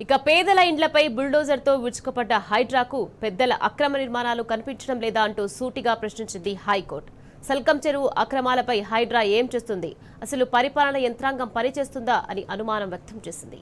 ఇక పేదల ఇండ్లపై బుల్డోజర్తో విరుచుకుపడ్డ హైడ్రాకు పెద్దల అక్రమ నిర్మాణాలు కనిపించడం లేదా అంటూ సూటిగా ప్రశ్నించింది హైకోర్టు. సల్కం చెరువు అక్రమాలపై హైడ్రా ఏం చేస్తుంది, అసలు పరిపాలన యంత్రాంగం పనిచేస్తుందా అని అనుమానం వ్యక్తం చేసింది.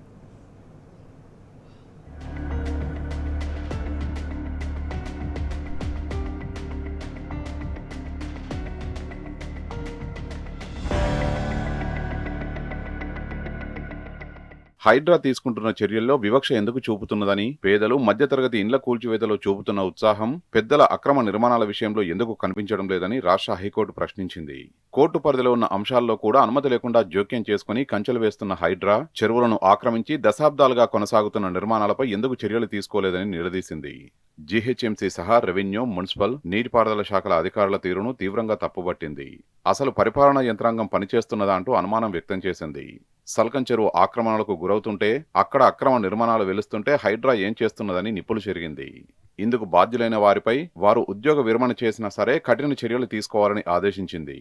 హైడ్రా తీసుకుంటున్న చర్యల్లో వివక్ష ఎందుకు చూపుతున్నదని, పేదలు మధ్యతరగతి ఇండ్ల కూల్చివేతలో చూపుతున్న ఉత్సాహం పెద్దల అక్రమ నిర్మాణాల విషయంలో ఎందుకు కనిపించడం లేదని రాష్ట్ర హైకోర్టు ప్రశ్నించింది. కోర్టు పరిధిలో ఉన్న అంశాల్లో కూడా అనుమతి లేకుండా జోక్యం చేసుకుని కంచెలు వేస్తున్న హైడ్రా చెరువులను ఆక్రమించి దశాబ్దాలుగా కొనసాగుతున్న నిర్మాణాలపై ఎందుకు చర్యలు తీసుకోలేదని నిలదీసింది. జీహెచ్ఎంసీ సహా రెవెన్యూ, మున్సిపల్, నీటిపారుదల శాఖల అధికారుల తీరును తీవ్రంగా తప్పుబట్టింది. అసలు పరిపాలనా యంత్రాంగం పనిచేస్తున్నదా అంటూ అనుమానం వ్యక్తం చేసింది. సల్కం చెరువు ఆక్రమణలకు గురవుతుంటే, అక్కడ అక్రమ నిర్మాణాలు వెలుస్తుంటే హైడ్రా ఏం చేస్తున్నదని నిప్పులు చెరిగింది. ఇందుకు బాధ్యులైన వారిపై వారు ఉద్యోగ విరమణ చేసినా సరే కఠిన చర్యలు తీసుకోవాలని ఆదేశించింది.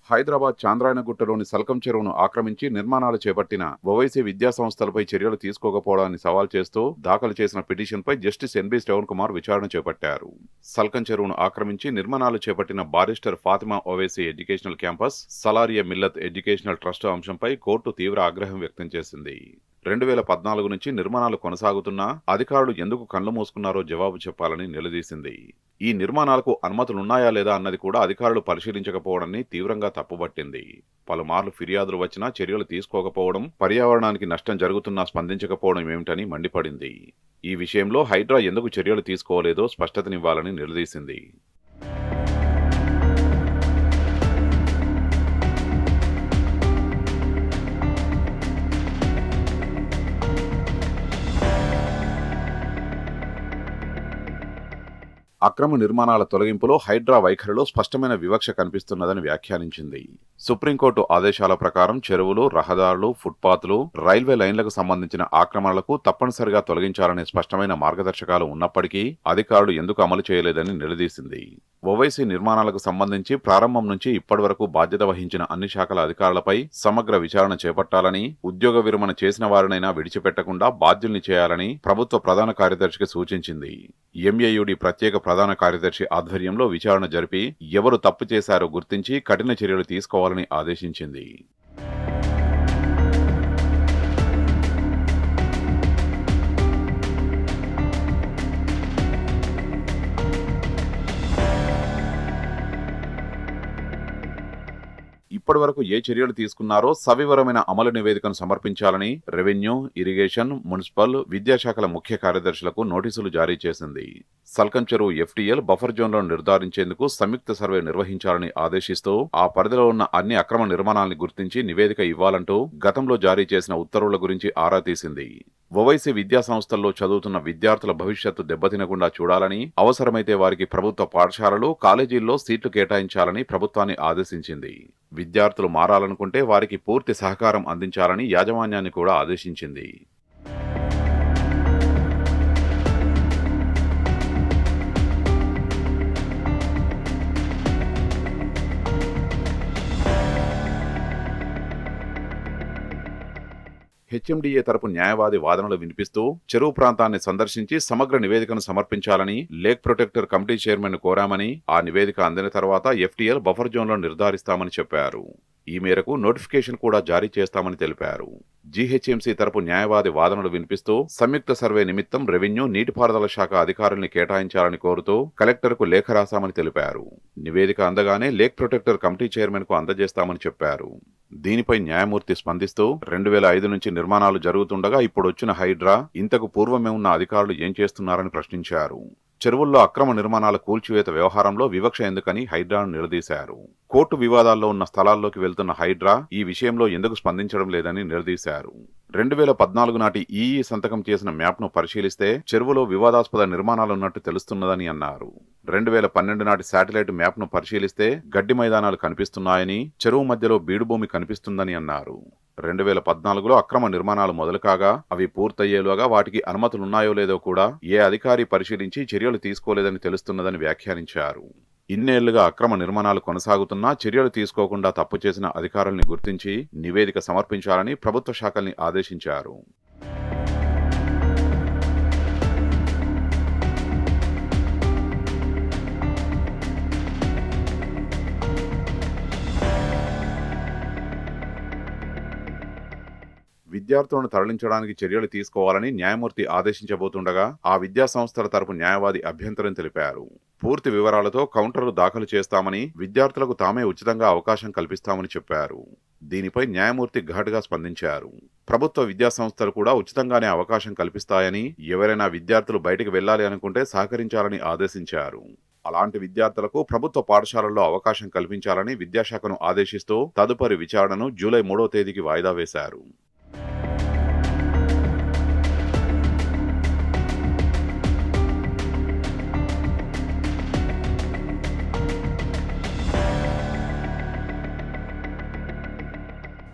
హైదరాబాద్ చాంద్రాయణగుట్టలోని సల్కం చెరువును ఆక్రమించి నిర్మాణాలు చేపట్టిన ఓవైసీ విద్యా సంస్థలపై చర్యలు తీసుకోకపోవడాన్ని సవాల్ చేస్తూ దాఖలు చేసిన పిటిషన్పై జస్టిస్ ఎన్బి శ్రవణ్ కుమార్ విచారణ చేపట్టారు. సల్కం చెరువును ఆక్రమించి నిర్మాణాలు చేపట్టిన barrister Fatima Owaisi educational campus, Salaria Millat educational trust అంశంపై కోర్టు తీవ్ర ఆగ్రహం వ్యక్తం చేసింది. 2014 నుంచి నిర్మాణాలు కొనసాగుతున్నా అధికారులు ఎందుకు కళ్లు మూసుకున్నారో జవాబు చెప్పాలని నిలదీసింది. ఈ నిర్మాణాలకు అనుమతులున్నాయా లేదా అన్నది కూడా అధికారులు పరిశీలించకపోవడాన్ని తీవ్రంగా తప్పుబట్టింది. పలుమార్లు ఫిర్యాదులు వచ్చినా చర్యలు తీసుకోకపోవడం, పర్యావరణానికి నష్టం జరుగుతున్నా స్పందించకపోవడం ఏమిటని మండిపడింది. ఈ విషయంలో హైడ్రా ఎందుకు చర్యలు తీసుకోలేదో స్పష్టతనివ్వాలని నిలదీసింది. అక్రమ నిర్మాణాల తొలగింపులో హైడ్రా వైఖరిలో స్పష్టమైన వివక్ష కనిపిస్తున్నదని వ్యాఖ్యానించింది. సుప్రీంకోర్టు ఆదేశాల ప్రకారం చెరువులు, రహదారులు, ఫుట్పాత్లు, రైల్వే లైన్లకు సంబంధించిన ఆక్రమణలకు తప్పనిసరిగా తొలగించాలనే స్పష్టమైన మార్గదర్శకాలు ఉన్నప్పటికీ అధికారులు ఎందుకు అమలు చేయలేదని నిలదీసింది. ఓవైసీ నిర్మాణాలకు సంబంధించి ప్రారంభం నుంచి ఇప్పటి వరకు బాధ్యత వహించిన అన్ని శాఖల అధికారులపై సమగ్ర విచారణ చేపట్టాలని, ఉద్యోగ విరమణ చేసిన వారినైనా విడిచిపెట్టకుండా బాధ్యుల్ని చేయాలని ప్రభుత్వ ప్రధాన కార్యదర్శికి సూచించింది. ఎంఏయుడి ప్రత్యేక ప్రధాన కార్యదర్శి ఆధ్వర్యంలో విచారణ జరిపి ఎవరు తప్పు చేశారో గుర్తించి కఠిన చర్యలు తీసుకోవాలని ఆదేశించింది. ఇప్పటివరకు ఏ చర్యలు తీసుకున్నారో సవివరమైన అమలు నివేదికను సమర్పించాలని రెవెన్యూ, ఇరిగేషన్, మున్సిపల్, విద్యాశాఖల ముఖ్య కార్యదర్శులకు నోటీసులు జారీ చేసింది. సల్కం చెరువు ఎఫ్టీఎల్ బఫర్ జోన్లను నిర్ధారించేందుకు సంయుక్త సర్వే నిర్వహించాలని ఆదేశిస్తూ ఆ పరిధిలో ఉన్న అన్ని అక్రమ నిర్మాణాలను గుర్తించి నివేదిక ఇవ్వాలంటూ గతంలో జారీ చేసిన ఉత్తర్వుల గురించి ఆరా తీసింది. ఓవైసీ విద్యా సంస్థల్లో చదువుతున్న విద్యార్థుల భవిష్యత్తు దెబ్బతినకుండా చూడాలని, అవసరమైతే వారికి ప్రభుత్వ పాఠశాలలు, కాలేజీల్లో సీట్లు కేటాయించాలని ప్రభుత్వాన్ని ఆదేశించింది. విద్యార్థులు మారాలనుకుంటే వారికి పూర్తి సహకారం అందించాలని యాజమాన్యాన్ని కూడా ఆదేశించింది. హెచ్ఎండిఏ తరపు న్యాయవాది వాదనలు వినిపిస్తూ చెరువు ప్రాంతాన్ని సందర్శించి సమగ్ర నివేదికను సమర్పించాలని లేక్ ప్రొటెక్టర్ కమిటీ చైర్మన్ కోరామని, ఆ నివేదిక అందిన తర్వాత ఎఫ్టీఎల్ బఫర్ జోన్లో నిర్ధారిస్తామని చెప్పారు. ఈ మేరకు నోటిఫికేషన్ కూడా జారీ చేస్తామని తెలిపారు. జీహెచ్ఎంసీ తరపు న్యాయవాది వాదనలు వినిపిస్తూ సంయుక్త సర్వే నిమిత్తం రెవెన్యూ, నీటిపారుదల శాఖ అధికారుల్ని కేటాయించాలని కోరుతూ కలెక్టర్కు లేఖ రాశామని తెలిపారు. నివేదిక అందగానే లేక్ ప్రొటెక్టర్ కమిటీ చైర్మన్ కు అందజేస్తామని చెప్పారు. దీనిపై న్యాయమూర్తి స్పందిస్తూ 2005 నుంచి నిర్మాణాలు జరుగుతుండగా ఇప్పుడు వచ్చిన హైడ్రా ఇంతకు పూర్వమే ఉన్న అధికారులు ఏం చేస్తున్నారని ప్రశ్నించారు. చెరువుల్లో అక్రమ నిర్మాణాల కూల్చివేత వ్యవహారంలో వివక్ష ఎందుకని హైడ్రాను నిలదీశారు. కోర్టు వివాదాల్లో ఉన్న స్థలాల్లోకి వెళ్తున్న హైడ్రా ఈ విషయంలో ఎందుకు స్పందించడం లేదని నిలదీశారు. 2014 నాటి ఈఈ సంతకం చేసిన మ్యాప్ను పరిశీలిస్తే చెరువులో వివాదాస్పద నిర్మాణాలున్నట్టు తెలుస్తున్నదని అన్నారు. 2012 నాటి శాటిలైట్ మ్యాప్ను పరిశీలిస్తే గడ్డి మైదానాలు కనిపిస్తున్నాయని, చెరువు మధ్యలో బీడుభూమి కనిపిస్తుందని అన్నారు. 2014లో అక్రమ నిర్మాణాలు మొదలు కాగా అవి పూర్తయ్యేలోగా వాటికి అనుమతులున్నాయో లేదో కూడా ఏ అధికారి పరిశీలించి చర్యలు తీసుకోలేదని తెలుస్తున్నదని వ్యాఖ్యానించారు. ఇన్నేళ్లుగా అక్రమ నిర్మాణాలు కొనసాగుతున్నా చర్యలు తీసుకోకుండా తప్పు చేసిన అధికారుల్ని గుర్తించి నివేదిక సమర్పించాలని ప్రభుత్వ శాఖల్ని ఆదేశించారు. విద్యార్థులను తరలించడానికి చర్యలు తీసుకోవాలని న్యాయమూర్తి ఆదేశించబోతుండగా ఆ విద్యా సంస్థల తరపు న్యాయవాది అభ్యంతరం తెలిపారు. పూర్తి వివరాలతో కౌంటర్లు దాఖలు చేస్తామని, విద్యార్థులకు తామే ఉచితంగా అవకాశం కల్పిస్తామని చెప్పారు. దీనిపై న్యాయమూర్తి ఘాటుగా స్పందించారు. ప్రభుత్వ విద్యా సంస్థలు కూడా ఉచితంగానే అవకాశం కల్పిస్తాయని, ఎవరైనా విద్యార్థులు బయటకు వెళ్లాలి అనుకుంటే సహకరించాలని ఆదేశించారు. అలాంటి విద్యార్థులకు ప్రభుత్వ పాఠశాలల్లో అవకాశం కల్పించాలని విద్యాశాఖను ఆదేశిస్తూ తదుపరి విచారణను జూలై 3వ తేదీకి వాయిదా వేశారు.